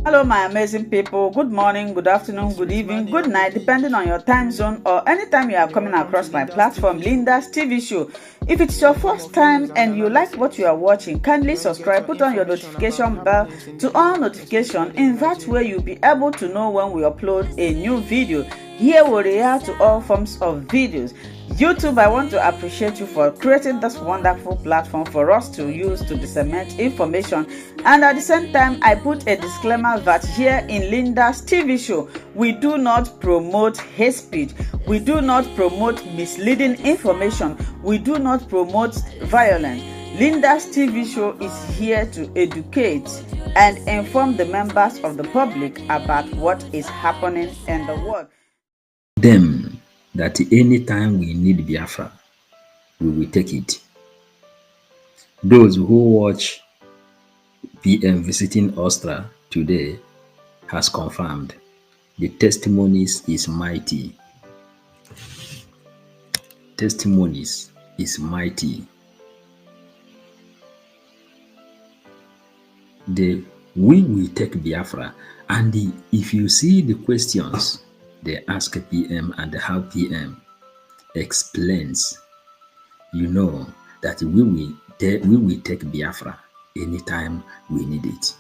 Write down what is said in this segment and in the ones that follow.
Hello, my amazing people. Good morning, good afternoon, good evening, good night, depending on your time zone or anytime you are coming across my platform, Linda's TV show. If it's your first time and you like what you are watching, kindly subscribe, put on your notification bell to all notification. In that way, you'll be able to know when we upload a new video. Here we react to all forms of videos. YouTube, I want to appreciate you for creating this wonderful platform for us to use to disseminate information. And at the same time, I put a disclaimer that here in Linda's TV show, we do not promote hate speech. We do not promote misleading information. We do not promote violence. Linda's TV show is here to educate and inform the members of the public about what is happening in the world. Them that anytime we need Biafra, we will take it. Those who watch PM visiting Austra today has confirmed the testimonies is mighty. Testimonies is mighty. We will take Biafra, and if you see the questions they ask PM and how PM explains, you know that we will take Biafra anytime we need it,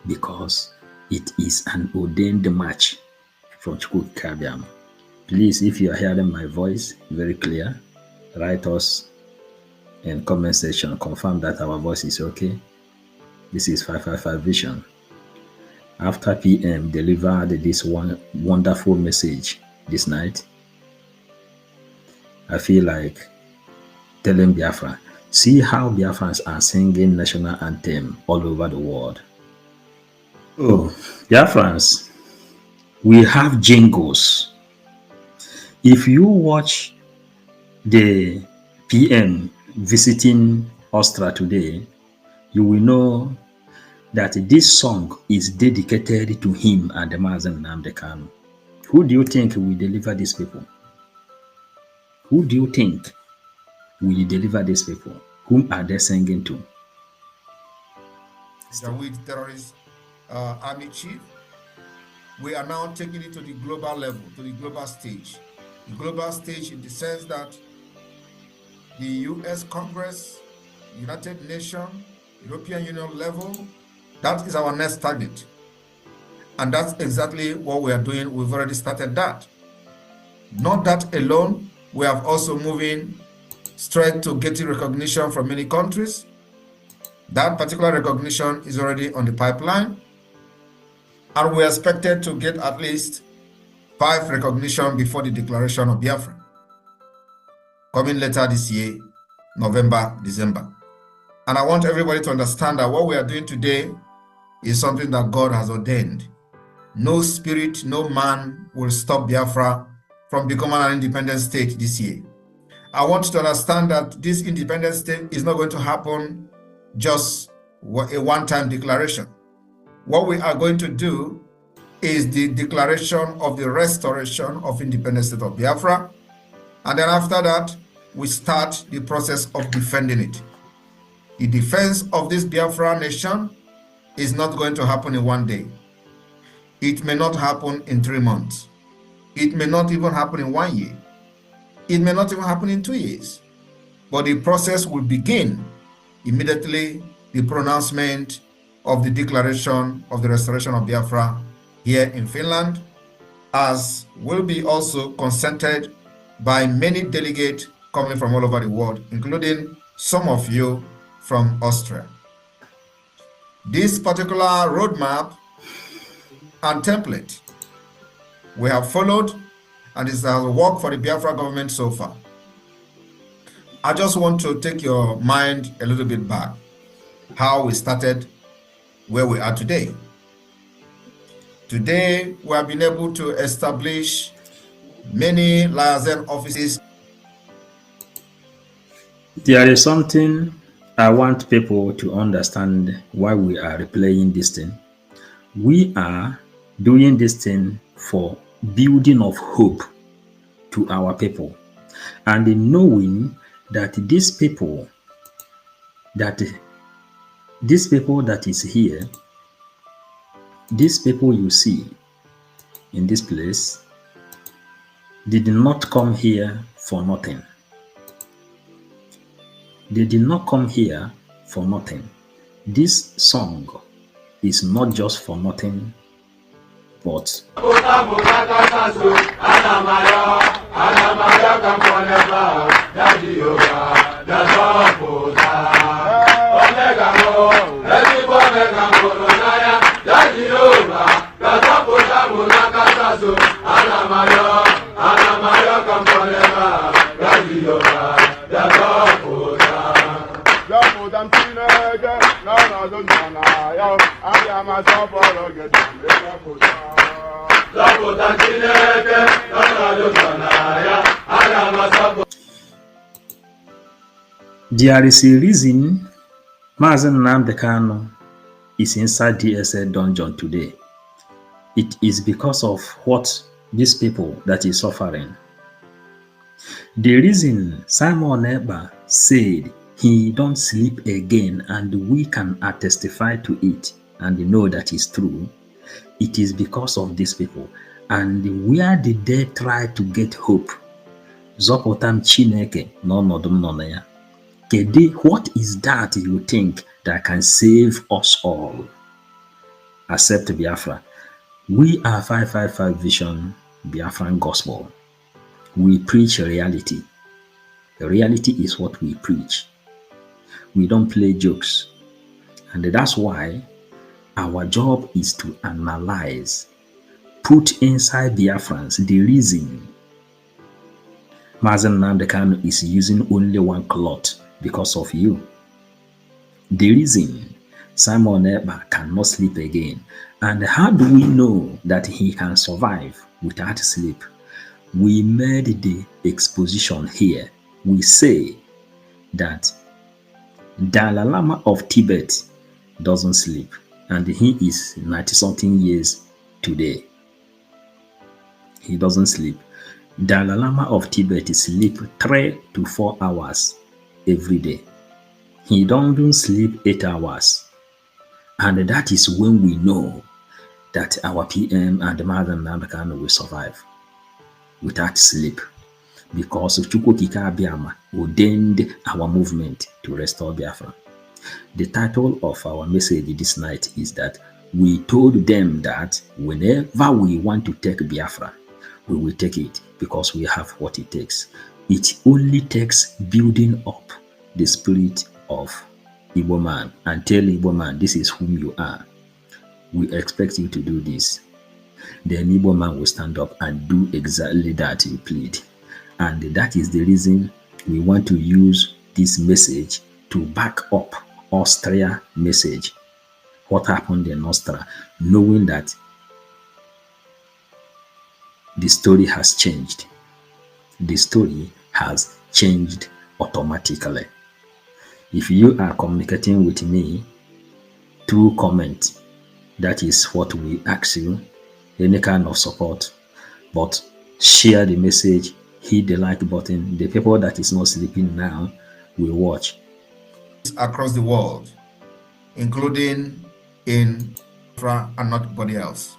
because it is an ordained match from Chukwukabiam. Please, if you are hearing my voice very clear, write us in comment section, confirm that our voice is okay. This is 555 Vision. After PM delivered this one wonderful message this night, I feel like telling Biafra, see how Biafrans are singing national anthem all over the world. Oh, Biafrans, we have jingles. If you watch the PM visiting Austra today, you will know that this song is dedicated to him and the Mazen Nnamdi Kanu. Who do you think will deliver these people? Who do you think will deliver these people? Whom are they singing to? With terrorist army chief, we are now taking it to the global level, to the global stage. The global stage in the sense that the US Congress, United Nations, European Union level, that is our next target. And that's exactly what we are doing. We've already started that. Not that alone, we have also moving straight to getting recognition from many countries. That particular recognition is already on the pipeline. And we are expected to get at least 5 recognition before the declaration of Biafra, coming later this year, November, December. And I want everybody to understand that what we are doing today is something that God has ordained. No spirit, no man will stop Biafra from becoming an independent state this year. I want you to understand that this independent state is not going to happen just a one-time declaration. What we are going to do is the declaration of the restoration of independent state of Biafra. And then after that, we start the process of defending it. The defense of this Biafra nation is not going to happen in one day. It may not happen in 3 months. It may not even happen in 1 year. It may not even happen in 2 years. But the process will begin immediately the pronouncement of the declaration of the restoration of Biafra here in Finland, as will be also consented by many delegates coming from all over the world, including some of you from Austria. This particular roadmap and template we have followed, and this has worked for the Biafra government so far. I just want to take your mind a little bit back, how we started where we are today. Today, we have been able to establish many liaison offices. There is something I want people to understand why we are replaying this thing. We are doing this thing for building of hope to our people, and knowing that these people that is here, These people you see in this place did not come here for nothing. They did not come here for nothing. This song is not just for nothing, but there is a reason Mazi Nnamdi Kanu is inside DSA dungeon today. It is because of what these people that is suffering. The reason Simon Ekpa said he don't sleep again and we can testify to it and know that is true, it is because of these people. And where did they try to get hope? Zopotam Chineke no nodum nọ ya. What is that you think that can save us all? Accept Biafra. We are 555 Vision Biafran Gospel. We preach reality. Reality is what we preach. We don't play jokes. And that's why our job is to analyze, put inside Biafrans the reason Mazi Nnamdi Kanu is using only one cloth because of you. The reason Simon Ekpa cannot sleep again. And how do we know that he can survive without sleep? We made the exposition here. We say that Dalai Lama of Tibet doesn't sleep, and he is 90-something years today. He doesn't sleep. Dalai Lama of Tibet sleep 3 to 4 hours every day. He don't sleep 8 hours. And that is when we know that our PM and the Mazi Nnamdi Kanu will survive without sleep, because Chukwukika Abiyama ordained our movement to restore Biafra. The title of our message this night is that we told them that whenever we want to take Biafra, we will take it because we have what it takes. It only takes building up the spirit of Igbo man and tell Igbo man, this is whom you are. We expect you to do this. Then Igbo man will stand up and do exactly that you plead. And that is the reason we want to use this message to back up Austra message. What happened in Austra, knowing that the story has changed. The story has changed automatically. If you are communicating with me through comment, that is what we ask you, any kind of support. But share the message, hit the like button. The people that is not sleeping now will watch. Across the world, including in Biafra and not anybody else.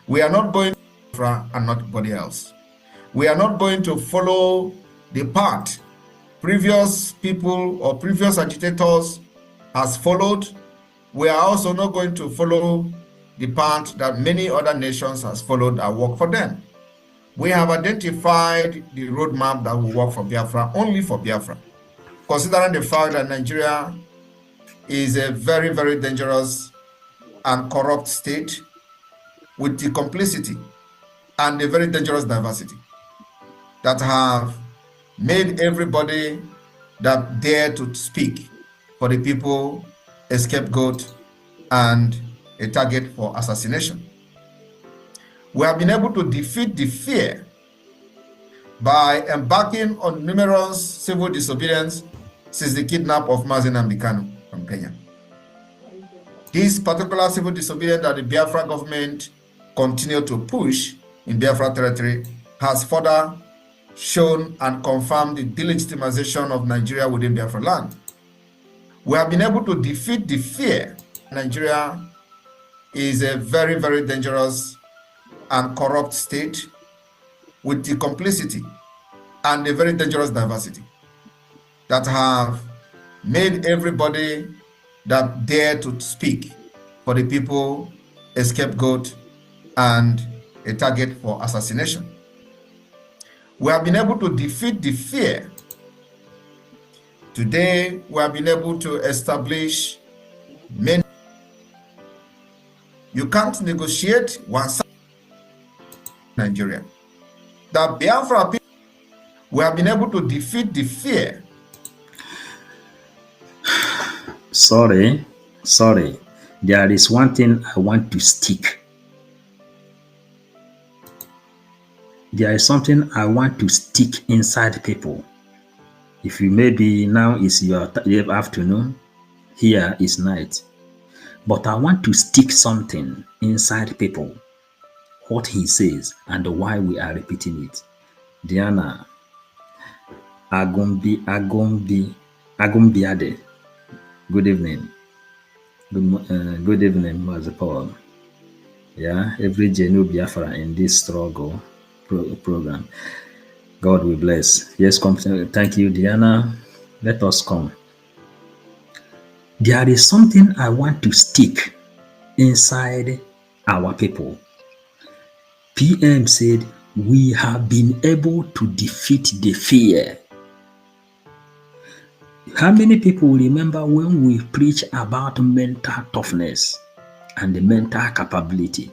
We are not going to Biafra and not anybody else. We are not going to follow the path previous people or previous agitators has followed. We are also not going to follow the path that many other nations has followed and work for them. We have identified the roadmap that will work for Biafra, only for Biafra. Considering the fact that Nigeria is a very, very dangerous and corrupt state with the complicity and a very dangerous diversity that have made everybody that dare to speak for the people a scapegoat and a target for assassination. We have been able to defeat the fear by embarking on numerous civil disobedience since the kidnap of Mazi Nnamdi Kanu from Kenya. This particular civil disobedience that the Biafra government continued to push in Biafra territory has further shown and confirmed the delegitimization of Nigeria within Biafra land. We have been able to defeat the fear Nigeria is a very, very dangerous and corrupt state with the complicity and a very dangerous diversity that have made everybody that dare to speak for the people a scapegoat and a target for assassination. We have been able to defeat the fear. Today, we have been able to establish many. You can't negotiate one side in Nigeria. The Biafra people, we have been able to defeat the fear. Sorry. There is one thing I want to stick. There is something I want to stick inside people. If you maybe now is your afternoon, here is night. But I want to stick something inside people. What he says and why we are repeating it. Diana Agumbiade. Good evening. Good evening, Master Paul. Yeah, every genuine Biafra in this struggle program. God will bless. Yes, come. Thank you, Diana. Let us come. There is something I want to stick inside our people. PM said, we have been able to defeat the fear. How many people remember when we preach about mental toughness and the mental capability?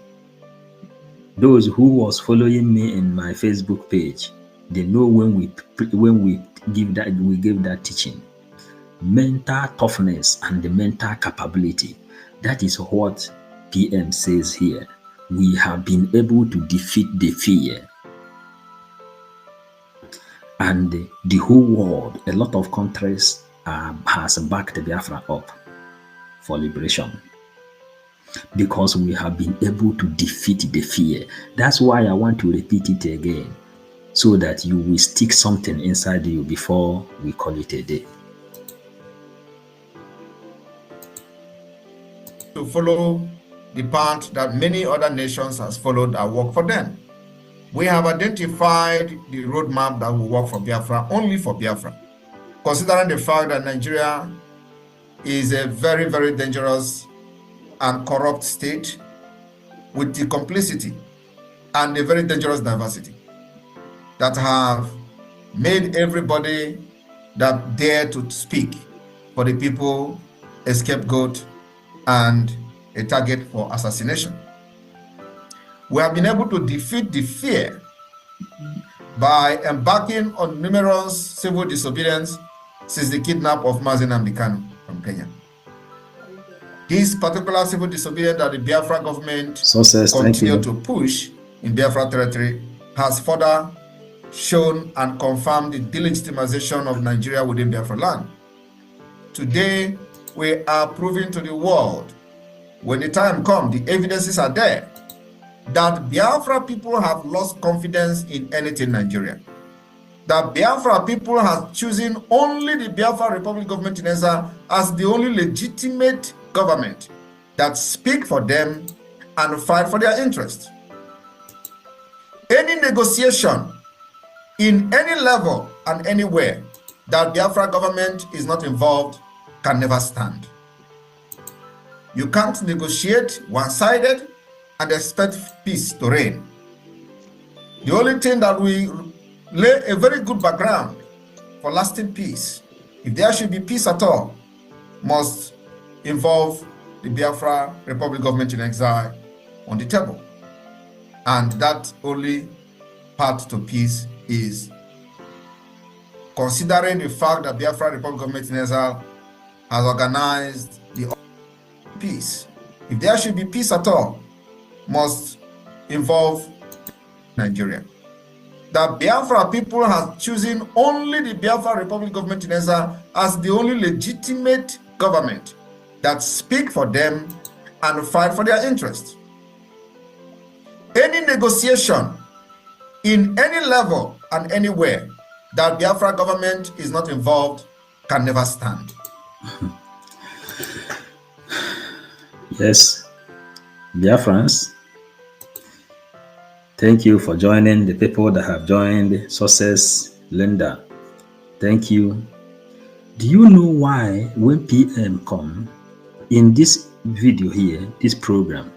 Those who was following me in my Facebook page, they know when we gave that teaching. Mental toughness and the mental capability. That is what PM says here. We have been able to defeat the fear. And the whole world, a lot of countries has backed Biafra up for liberation. Because we have been able to defeat the fear. That's why I want to repeat it again, so that you will stick something inside you before we call it a day. To follow the path that many other nations has followed and work for them. We have identified the roadmap that will work for Biafra, only for Biafra. Considering the fact that Nigeria is a very, very dangerous and corrupt state with the complicity and a very dangerous diversity that have made everybody that dare to speak for the people a scapegoat and a target for assassination. We have been able to defeat the fear by embarking on numerous civil disobedience since the kidnap of Mazi Nnamdi Kanu from Kenya. This particular civil disobedience that the Biafra government continued to push in Biafra territory has further shown and confirmed the delegitimization of Nigeria within Biafra land. Today, we are proving to the world, when the time comes, the evidences are there, that Biafra people have lost confidence in anything Nigeria. That Biafra people have chosen only the Biafra Republic government in Ezra as the only legitimate government that speak for them and fight for their interests. Any negotiation in any level and anywhere that Biafra government is not involved can never stand. You can't negotiate one-sided and expect peace to reign. The only thing that we lay a very good background for lasting peace, if there should be peace at all, must involve the Biafra Republic government in exile on the table. And that only path to peace is considering the fact that Biafra Republic government in exile has organized the peace. If there should be peace at all, must involve Nigeria. The Biafra people have chosen only the Biafra Republic government in exile as the only legitimate government that speak for them and fight for their interests. Any negotiation in any level and anywhere that Biafra government is not involved can never stand. Yes, Biafrans, thank you for joining. The people that have joined, Success, Linda, thank you. Do you know why when PM come in this video here, this program,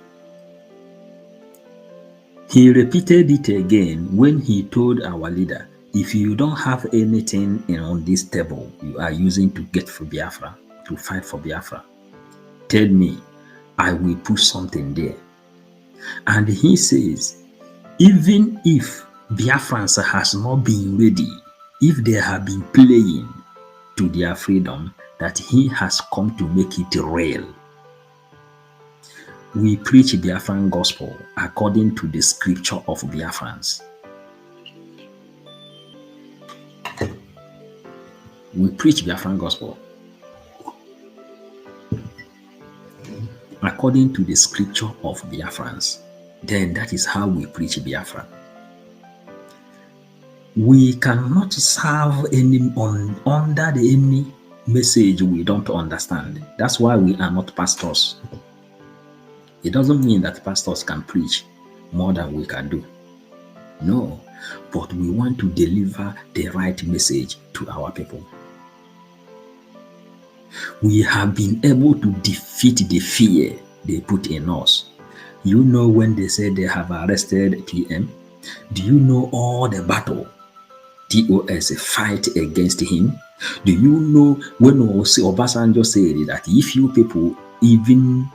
he repeated it again when he told our leader, if you don't have anything on this table you are using to get for Biafra, to fight for Biafra, tell me, I will put something there. And he says, even if Biafrans has not been ready, if they have been playing to their freedom, that he has come to make it real. We preach Biafran gospel according to the scripture of Biafrans. We preach Biafran gospel according to the scripture of Biafrans. Then that is how we preach Biafra. We cannot serve under any message we don't understand. That's why we are not pastors. It doesn't mean that pastors can preach more than we can do. No, but we want to deliver the right message to our people. We have been able to defeat the fear they put in us. You know, when they say they have arrested PM, do you know all the battle TOS fight against him? Do you know when Obasanjo said that if you people even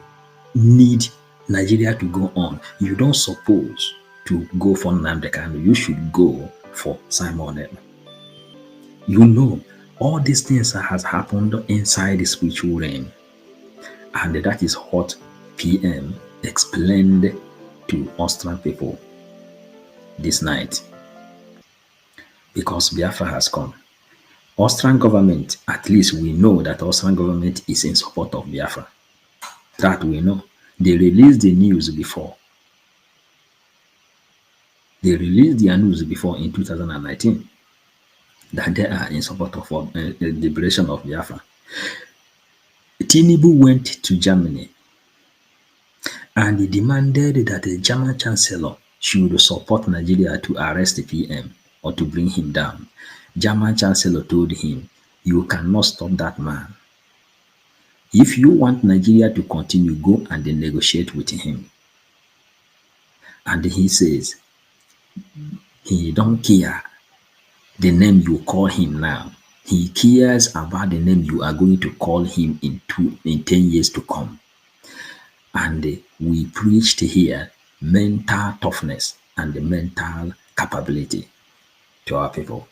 need Nigeria to go on, you don't suppose to go for Nnamdi Kanu, you should go for Simon Ekpa. You know, all these things has happened inside the spiritual realm, and that is what PM explained to Austrian people this night. Because Biafra has come. Austrian government, at least we know that Austrian government is in support of Biafra. That we know. They released the news before. They released their news before in 2019 that they are in support of the liberation of Biafra. Tinubu went to Germany and he demanded that the German chancellor should support Nigeria to arrest the PM or to bring him down. German chancellor told him, you cannot stop that man. If you want Nigeria to continue, go and negotiate with him. And he says, he don't care the name you call him now. He cares about the name you are going to call him in 10 years to come. And we preached here mental toughness and mental capability to our people.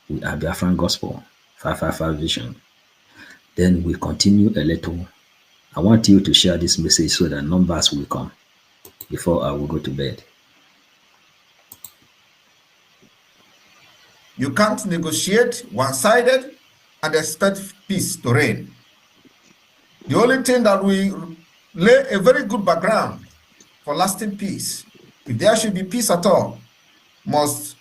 We are Biafran Gospel, 555 Vision. Then we continue a little. I want you to share this message so that numbers will come before I will go to bed. You can't negotiate one-sided and expect peace to reign. The only thing that will lay a very good background for lasting peace, if there should be peace at all, must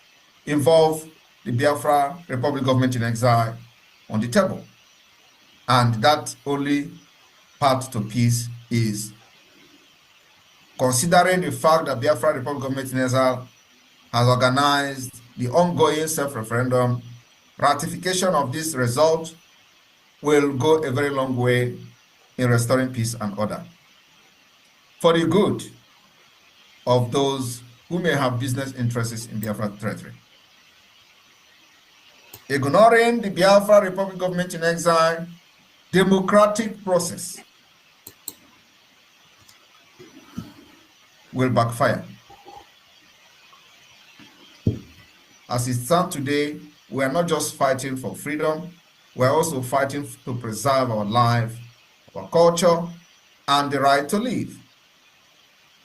involve the Biafra Republic government in exile on the table. And that only path to peace is considering the fact that Biafra Republic government in exile has organized the ongoing self-referendum. Ratification of this result will go a very long way in restoring peace and order for the good of those who may have business interests in Biafra territory. Ignoring the Biafra Republic government in exile democratic process will backfire. As it stands today, we are not just fighting for freedom, we are also fighting to preserve our life, our culture, and the right to live.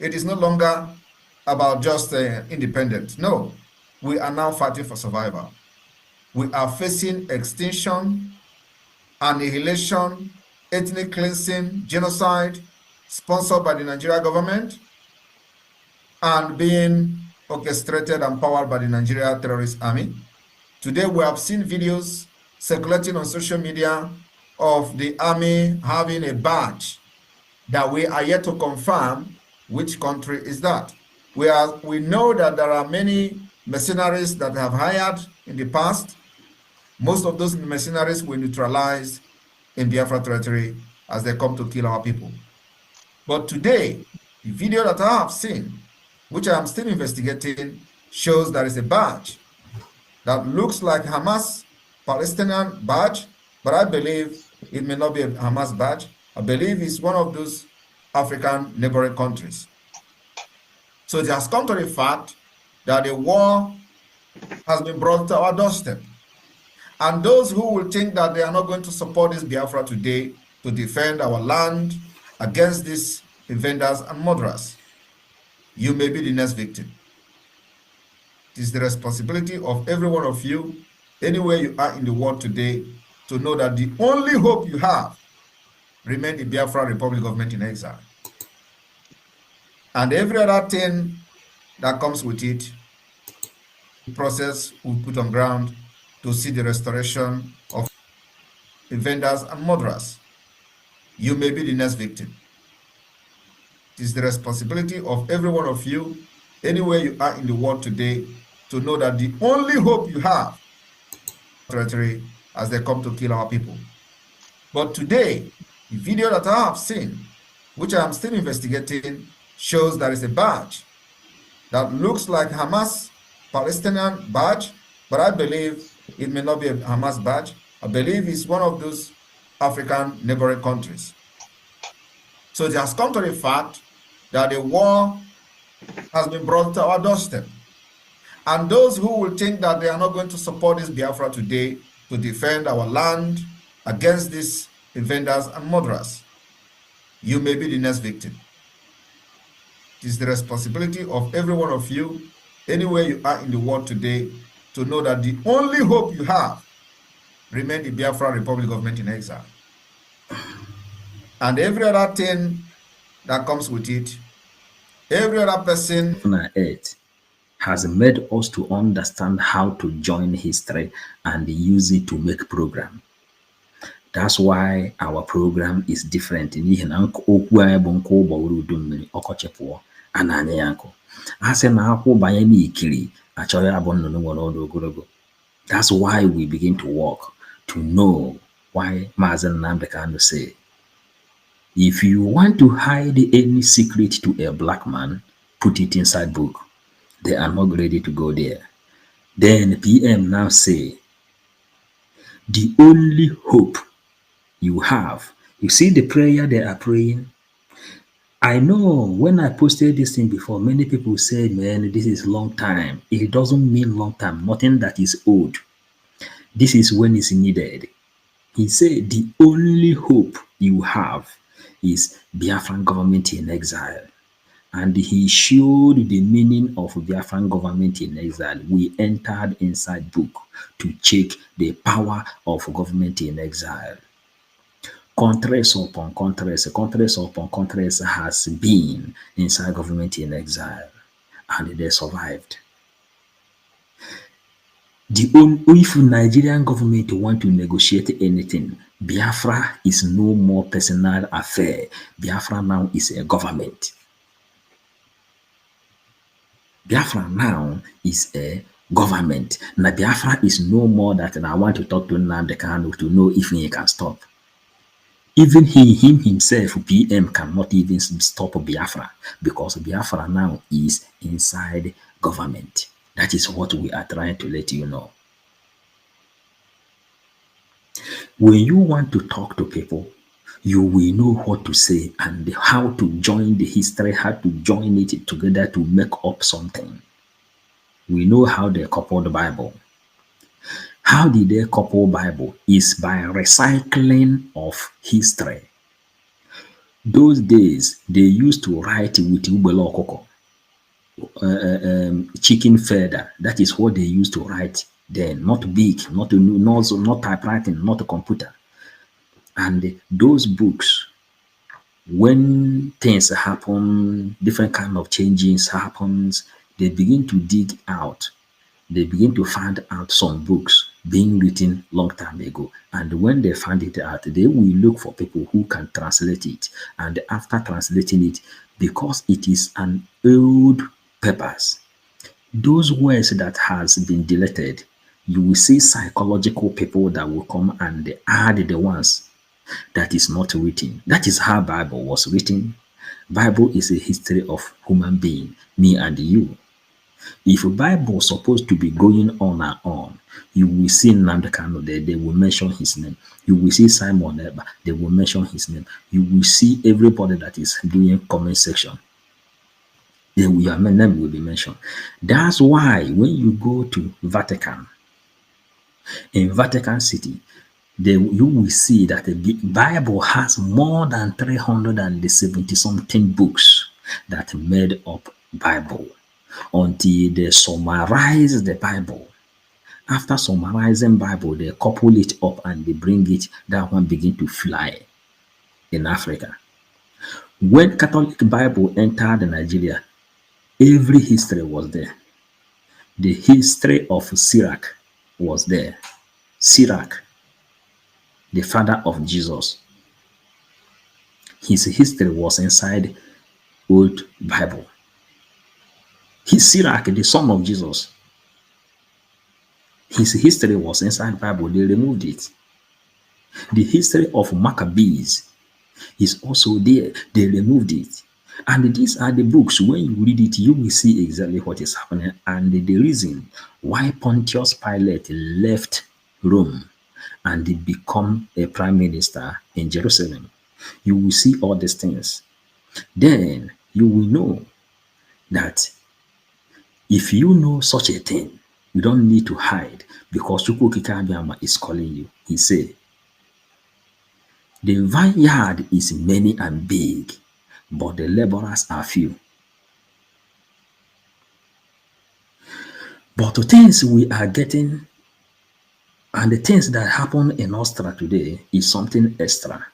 It is no longer about just independence. No, we are now fighting for survival. We are facing extinction, annihilation, ethnic cleansing, genocide, sponsored by the Nigerian government, and being orchestrated and powered by the Nigeria terrorist army. Today we have seen videos circulating on social media of the army having a badge that we are yet to confirm which country is that. We know that there are many mercenaries that have hired in the past. Most of those mercenaries were neutralized in Biafra territory as they come to kill our people. But today, the video that I have seen, which I am still investigating, shows there is a badge that looks like Hamas Palestinian badge, but I believe it may not be a Hamas badge. I believe it's one of those African neighboring countries. So it has come to the fact that the war has been brought to our doorstep. And those who will think that they are not going to support this Biafra today to defend our land against these invaders and murderers, you may be the next victim. It is the responsibility of every one of you, anywhere you are in the world today, to know that the only hope you have remains the Biafra Republic government in exile. And every other thing that comes with it, the process we put on ground to see the restoration of invaders and murderers. You may be the next victim. It is the responsibility of every one of you, anywhere you are in the world today, to know that the only hope you have territory as they come to kill our people. But today, the video that I have seen, which I am still investigating, shows there is a badge that looks like Hamas Palestinian badge, but I believe it may not be a Hamas badge. I believe it's one of those African neighboring countries. So it has come to the fact that the war has been brought to our doorstep. And those who will think that they are not going to support this Biafra today to defend our land against these invaders and murderers, you may be the next victim. It is the responsibility of every one of you, anywhere you are in the world today, to know that the only hope you have remains the Biafra Republic government in exile. And every other thing that comes with it, every other person on earth has made us to understand how to join history and use it to make program. That's why our program is different. N'ihi na okwu anyị bụ nke ụgbọrọ udu mmiri ọkọchị a na-anya ya nkụ. A sị na akwụ banye n'ikiri achọghị abụ nnụnụ nwere ọdụ ogologo. That's why we begin to work to know why Maazị Nnamdi Kanu say, if you want to hide any secret to a black man, put it inside book. They are not ready to go there. Then PM now say, the only hope you have, you see the prayer they are praying? I know when I posted this thing before, many people said, man, this is long time. It doesn't mean long time, nothing that is old. This is when it's needed. He said, the only hope you have is Biafran government in exile. And he showed the meaning of Biafran government in exile. We entered inside book to check the power of government in exile. Countries upon countries upon countries has been inside government in exile, and they survived. If Nigerian government want to negotiate anything, Biafra is no more personal affair. Biafra now is a government. Biafra now is a government. Now Biafra is no more that I want to talk to Nnamdi Kanu to know if he can stop. Even him himself, PM, cannot even stop Biafra because Biafra now is inside government. That is what we are trying to let you know. When you want to talk to people, you will know what to say and how to join the history, how to join it together to make up something. We know how they couple the Bible. How did they couple Bible? Is by recycling of history. Those days, they used to write with ubelo koko, chicken feather. That is what they used to write then. Not big, not typewriting, not a computer. And those books, when things happen, different kind of changes happens, they begin to dig out. They begin to find out some books being written long time ago. And when they find it out, they will look for people who can translate it. And after translating it, because it is an old papers, those words that has been deleted, you will see psychological people that will come and add the ones that is not written. That is how Bible was written. Bible is a history of human being, me and you. If Bible is supposed to be going on and on, you will see Nnamdi Kanu there, they will mention his name. You will see Simon Eba, they will mention his name. You will see everybody that is doing comment section. Your name will be mentioned. That's why when you go to Vatican, in Vatican City, you will see that the Bible has more than 370 something books that made up Bible until they summarize the Bible. After summarizing Bible, they couple it up and they bring it, that one begin to fly in Africa. When Catholic Bible entered Nigeria, every history was there. The history of Sirach was there. Sirach, the father of Jesus, his history was inside Old Bible. His Sirach, the son of Jesus, his history was inside Bible. They removed it. The history of Maccabees is also there. They removed it. And these are the books. When you read it, you will see exactly what is happening and the reason why Pontius Pilate left Rome and he become a prime minister in Jerusalem. You will see all these things. Then you will know that if you know such a thing, you don't need to hide because Chukwukika Abiyama is calling you. He said, the vineyard is many and big, but the laborers are few. But the things we are getting and the things that happen in Austra today is something extra.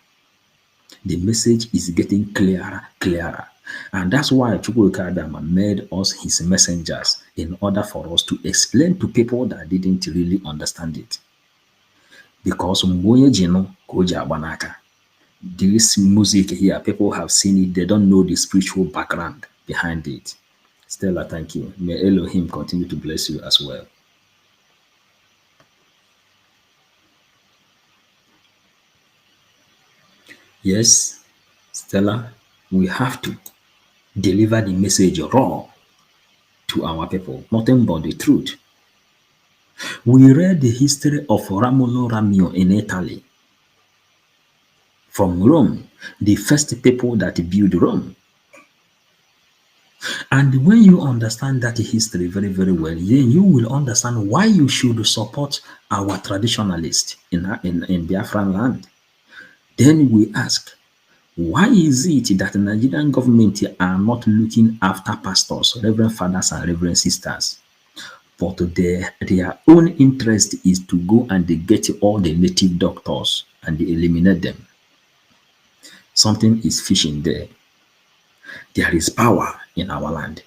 The message is getting clearer. And that's why Chukwuka Abiyama made us his messengers in order for us to explain to people that didn't really understand it. Because this music here, people have seen it, they don't know the spiritual background behind it. Stella, thank you. May Elohim continue to bless you as well. Yes, Stella, we have to deliver the message raw to our people, nothing but the truth. We read the history of Romolo Ramio in Italy. From Rome, the first people that built Rome. And when you understand that history very, very well, then you will understand why you should support our traditionalists in Biafran land. Then we ask, why is it that the Nigerian government are not looking after pastors, reverend fathers and reverend sisters? But their own interest is to go and they get all the native doctors and they eliminate them. Something is fishing there. There is power in our land.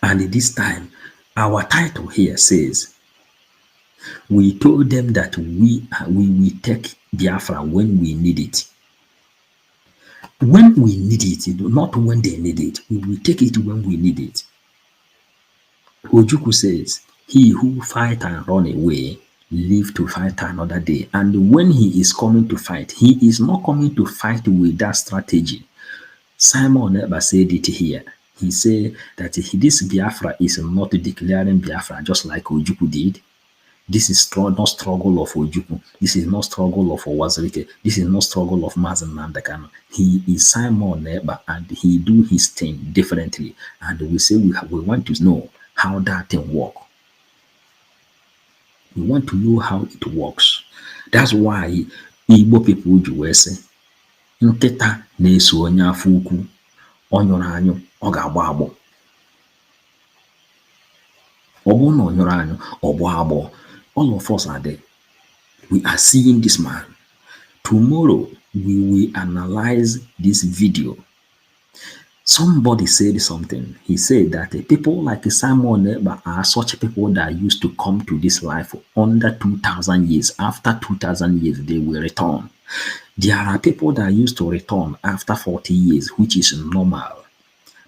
And this time, our title here says, we told them that we will take Biafra when we need it. When we need it, not when they need it. We will take it when we need it. Ojukwu says, he who fight and run away, live to fight another day. And when he is coming to fight, he is not coming to fight with that strategy. Simon Eba said it here. He said that this Biafra is not declaring Biafra just like Ojukwu did. This is not struggle of Ojukwu. This is not struggle of Owazirike. This is not struggle of Mazen Nnamdi Kanu. He is Simon Eba and he do his thing differently. And we say we want to know how that thing work. We want to know how it works. That's why Igbo people do say, nkịta na-eso onye afọ ukwu, ọ nyụrụ anyụ, ọ ga-agba agbọ. Ọ bụrụ na ọ nyụrụ anyụ, ọ gbaa agbọ. All of us are there. We are seeing this man. Tomorrow, we will analyze this video. Somebody said something. He said that people like Simon Neba are such people that used to come to this life under 2,000 years. After 2,000 years, they will return. There are people that used to return after 40 years, which is normal.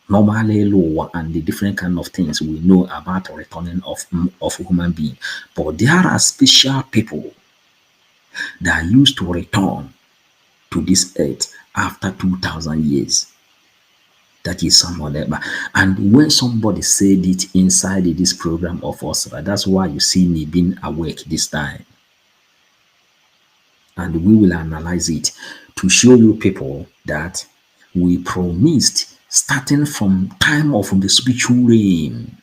Normally low and the different kind of things we know about returning of human being. But there are special people that used to return to this earth after 2,000 years. That is somebody. And when somebody said it inside this program of Austra, that's why you see me being awake this time. And we will analyze it to show you people that we promised starting from time of the spiritual reign.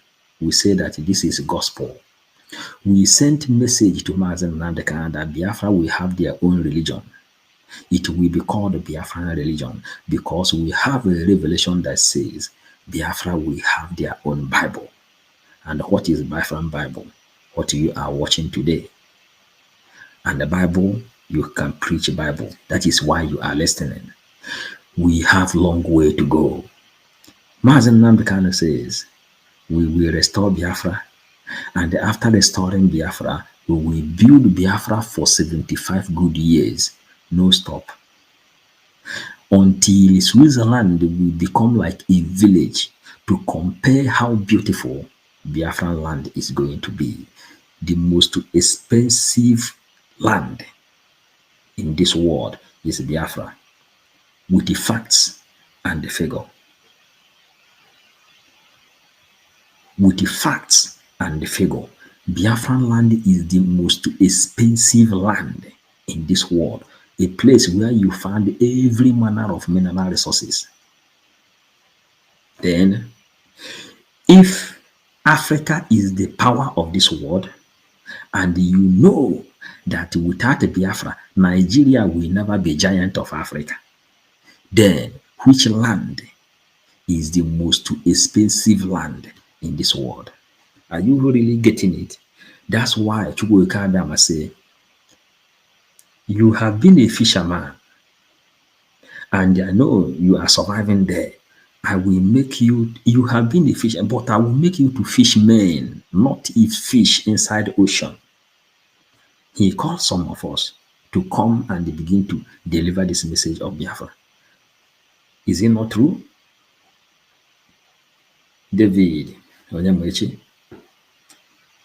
We say that this is gospel. We sent message to Mazen Nandekan that Biafra will have their own religion. It will be called the Biafran religion because we have a revelation that says Biafra will have their own Bible. And what is Biafran Bible? What you are watching today. And the Bible, you can preach Bible. That is why you are listening. We have long way to go. Mazen Namdekano says, we will restore Biafra. And after restoring Biafra, we will build Biafra for 75 good years. No stop. Until Switzerland will become like a village to compare how beautiful Biafran land is going to be. The most expensive land in this world is Biafra, with the facts and the figure. With the facts and the figure, Biafran land is the most expensive land in this world. A place where you find every manner of mineral resources. Then, if Africa is the power of this world, and you know that without Biafra, Nigeria will never be giant of Africa, then which land is the most expensive land in this world? Are you really getting it? That's why Chukwuka Abiyama say, you have been a fisherman, and I know you are surviving there. I will make you, you have been a fisher, but I will make you to fish men, not eat fish inside the ocean. He called some of us to come and begin to deliver this message of Biafra. Is it not true? David Onyemechi,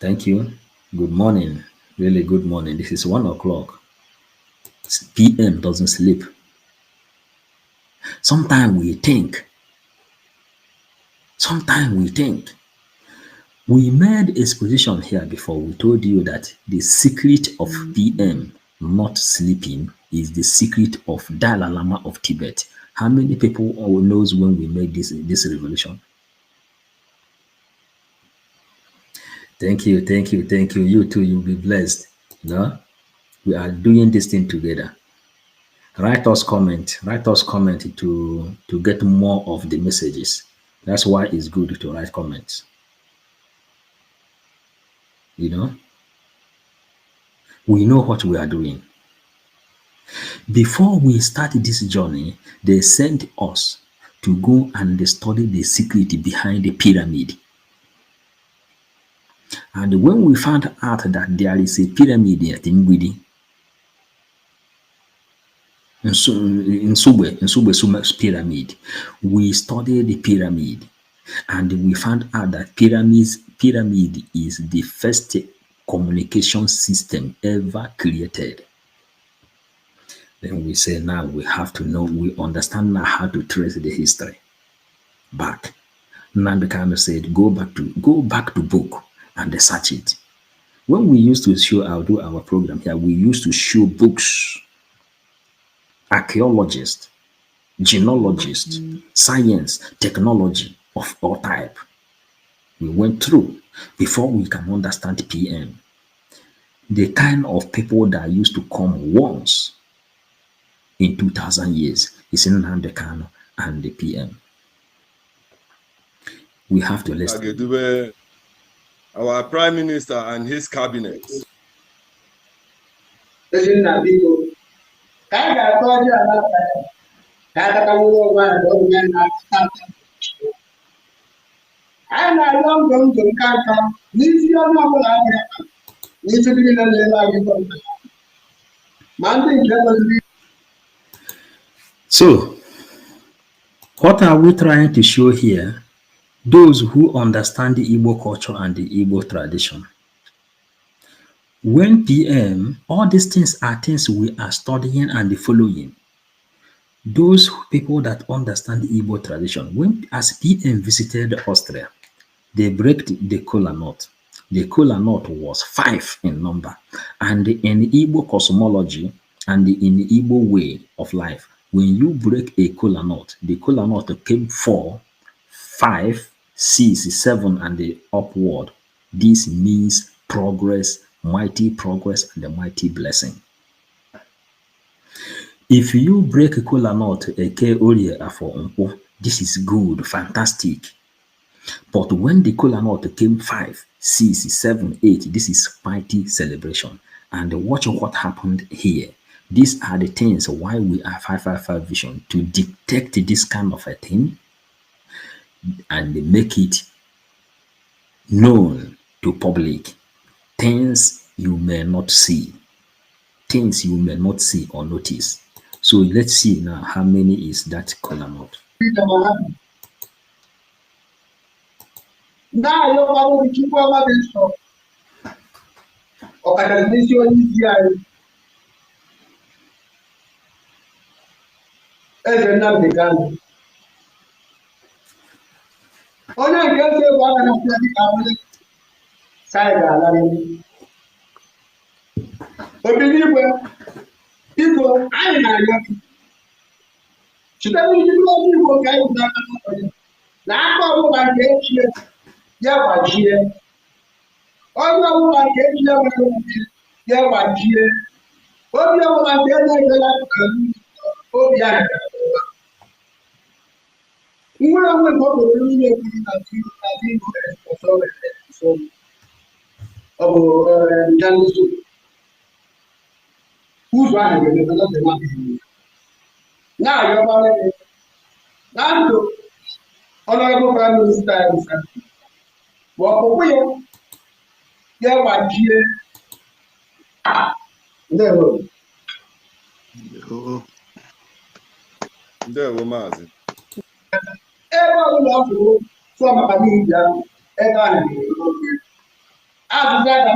thank you. Good morning. Really good morning. This is 1 o'clock. PM doesn't sleep. Sometimes we think. We made exposition here before. We told you that the secret of PM not sleeping is the secret of Dalai Lama of Tibet. How many people knows when we made this revolution? Thank you. You too, you'll be blessed. No? We are doing this thing together. Write us comment to get more of the messages. That's why it's good to write comments. You know? We know what we are doing. Before we started this journey, they sent us to go and study the secret behind the pyramid. And when we found out that there is a pyramid at Ngwidi, in Sume's pyramid, we studied the pyramid, and we found out that pyramid is the first communication system ever created. Then we say now we have to know, we understand now how to trace the history back. Nandekano said, go back to book and search it. When we used to do our program here, we used to show books, archaeologists, genealogists, science, technology of all type. We went through before we can understand PM. The kind of people that used to come once in 2,000 years is in Nandekano and the PM. We have to listen. Our Prime Minister and his cabinet. I long going to Kaka, Nisi on Mamma, Nisi in the Monday. So, what are we trying to show here? Those who understand the Igbo culture and the Igbo tradition. When PM, all these things are things we are studying and following. Those people that understand the Igbo tradition, when as PM visited Austria, they break the kola nut. The kola nut was 5 in number. And in Igbo cosmology and in the Igbo way of life, when you break a kola nut, the kola nut came 4, 5, 6, 7, and the upward. This means progress, mighty progress, and a mighty blessing. If you break a kola nut, eke orie afọ nkwo, this is good, fantastic. But when the kola nut came 5, 6, 7, 8, this is mighty celebration. And watch what happened here. These are the things why we are 555 vision, to detect this kind of a thing and make it known to public. Things you may not see. Things you may not see or notice. So let's see now how many is that kola nut. Now you're going to keep over this stuff. Organization easier. As another began. On I guess one of the side alarm. But people, I am not. Should I be people guys that now I get here? Yeah, but here. All I get here, yeah, but here. All I get here, oh, yeah. You know, I'm going to really so, who's running the now you're about it. Now, Honorable Prime Minister, what we yeah, what here? Never. There were Mazi. Ever love you from a family, ever. After that,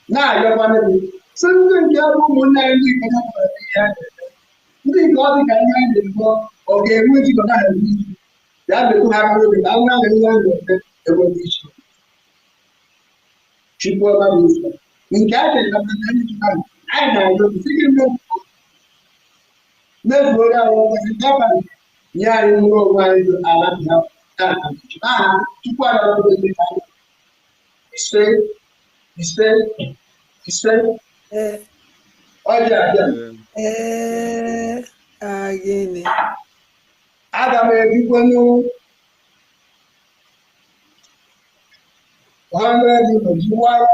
now you're one of them. Something you're one night, you got the kind okay, which you got that will have a little bit. She was in Captain of the time. I know the second no, what I was in Japan. Yeah, you know why I love that. You quite a little bit. He said, oh, yeah. Again. Adam, people know 100 you are.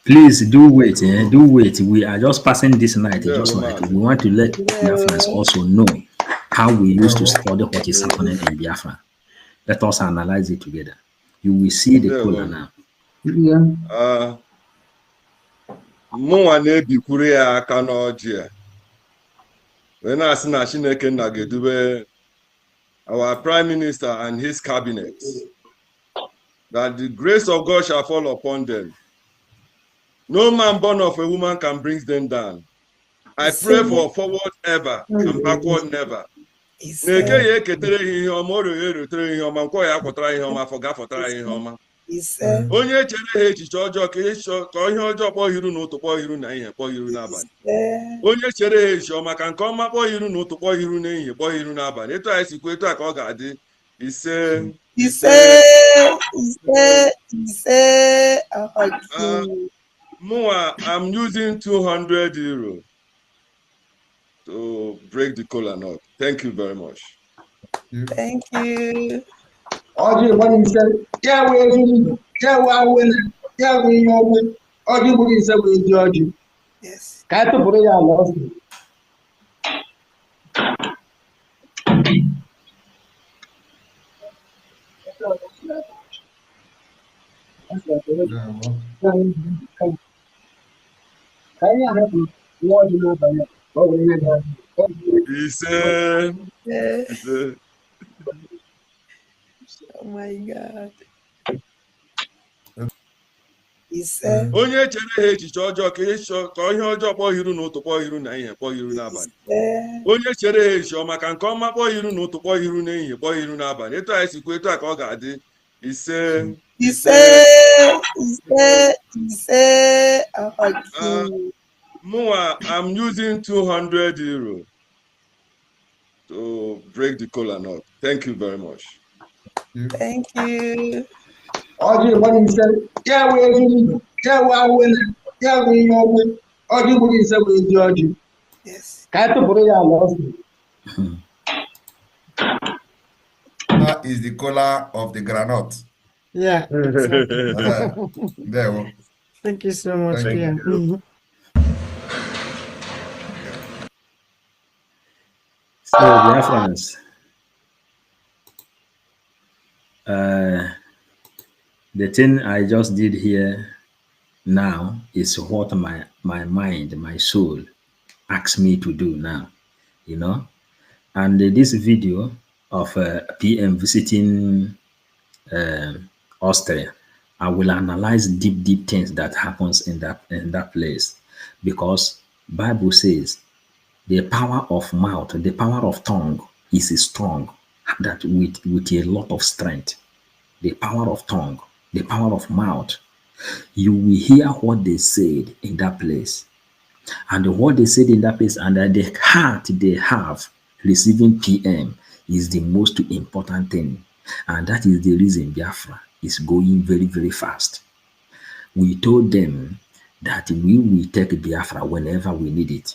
Please do wait, do wait. We are just passing this night, just like we want to let Biafrans also know how we used to study what is happening in Biafra. Let us analyze it together. You will see the color now. Mụnwa na-ebikwuru ya aka n'ọjị a wee na-asị na Chineke nna ga-edube our Prime Minister and his cabinet, that the grace of God shall fall upon them. No man born of a woman can bring them down. I pray for forward ever and backward never. Na-eke ya eketere ihe ọma, o rere eretere ihe ọma, nkwọ ya akwụtara ihe ọma, gafọtara ihe ọma. Onye chere ha echiche ọjọọ ka ihe ọjọọ kpọọ iru n'ụtụ kpọọ iru na ihe kpọọ iru n'abalị. Onye chere ha echiche ọma ka nke ọma kpọọ iru n'ụtụ kpọọ iru na ihe kpọọ iru n'abalị. Etu anyị sikwa etu a ka ọ ga-adị. Ise. Moa, I'm using 200 euro to break the kola nut. Thank you very much. Thank you. Ọjị gbara ise ya wee ezi ndụ ya wee awele ya wee ihe ọma ọjị gbara ise wee ezi ọjị Yes. ka a tụpụrụ ya ala ọsọ. Ka anyị ahapụ nwa ọjị n'abalị ọ bụ ihe Ise. Ise. Oh my God. Onye chere ha echiche ọjọọ ka ihe ọjọọ kpọọ iru na ụtụ kpọọ iru na ihe kpọọ iru n'abalị. Onye chere ha echiche ọma ka nke ọma kpọọ iru na ụtụ kpọọ iru na ehihie kpọọ iru n'abalị. Etu anyị sikwa etu a ka ọ ga-adị. Ise. Mụnwa, I'm using 200 euro to break the kola nut. Thank you very much. Thank you. Ọjị gbara ise ya wee ezi ndụ ya wee awele ya wee ihe ọma ọjị gbara ise wee ezi ọjị ka a tụpụrụ ya ala ọsọ. That is the color of the granite. Yeah. There we go. Thank you so much. Thank Yeah. you. So, Biafrans, the thing I just did here now is what my mind, my soul asks me to do now, you know. And this video of PM visiting Austria, I will analyze deep things that happens in that place, because Bible says the power of mouth, the power of tongue is strong, that with a lot of strength. The power of tongue, the power of mouth. You will hear what they said in that place. And what they said in that place, and the heart they have receiving PM is the most important thing. And that is the reason Biafra is going very, very fast. We told them that we will take Biafra whenever we need it.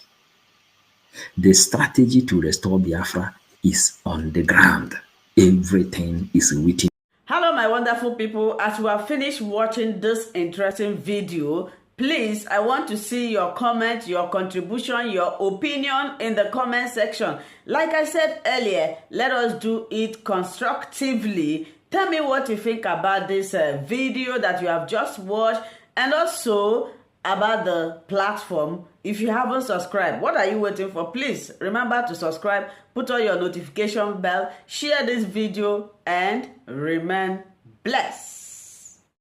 The strategy to restore Biafra is on the ground. Everything is written. Hello, my wonderful people. As you have finished watching this interesting video, please, I want to see your comment, your contribution, your opinion in the comment section. Like I said earlier, let us do it constructively. Tell me what you think about this video that you have just watched, and also about the platform. If you haven't subscribed, what are you waiting for? Please remember to subscribe, put on your notification bell, share this video, and remain blessed.